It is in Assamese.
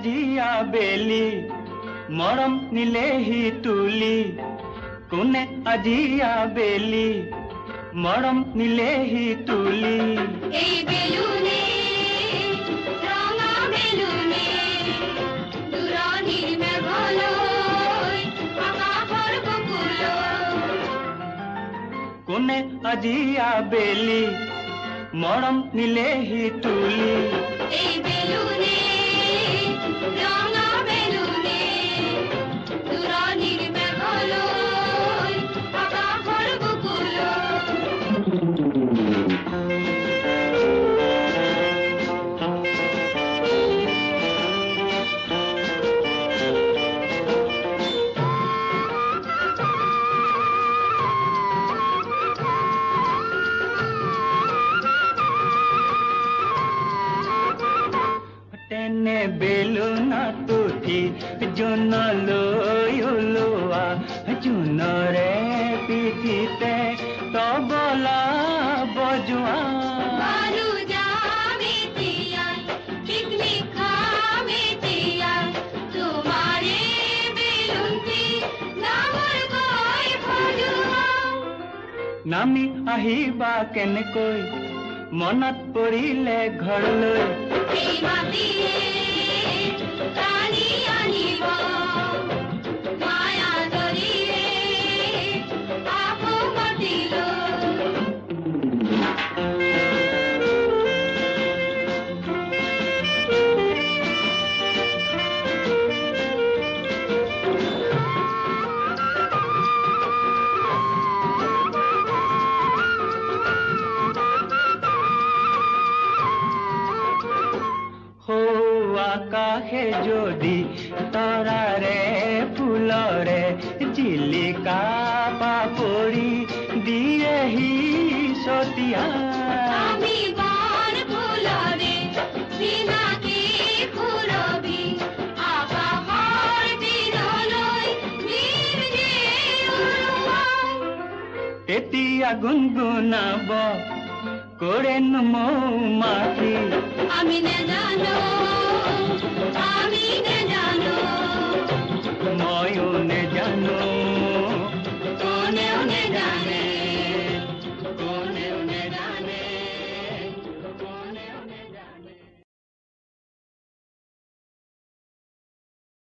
আজি আবেলি মৰম নিলেহি তুলি কোনে আজি আবেলি মৰম নিলেহি তুলি এই বেলুনে ৰঙা বেলুনে দূৰণিৰ মেঘলৈ আকাশৰ বুকুলৈ কোনে আজি আবেলি মৰম নিলেহি তুলি এই বেলুনে ৰঙা বেলুনে দূৰণিৰ মেঘলৈ আকাশৰ বুকুলৈ তেনে বেলুনত উঠি জোনলৈ ওলোৱা জোনৰে পিঠিতে তবলা বজোৱা বালু যাবে তিয়াই পিকনিক খাবে তিয়াই তোমাৰে বেলুনটি নামৰ গৈ বজোৱা নামি আহিবা কেনেকৈ মনত পৰিলে ঘৰলৈ এই মাটিয়ে টানি আনিব মায়া জৰিৰে আকৌ মাতিলৈ আকাশে যদি তৰাৰে ফুলৰে জিলিকা পাপৰি দিয়েহি চতিয়া আমি বন ফুলৰে চিনাকি ফুৰবি আকাশৰ দিনলৈ নিৰ্জে উৰুৱাই তেতিয়া গুণগুণাব কৰেনো মৌ মাখি আমি নেজানো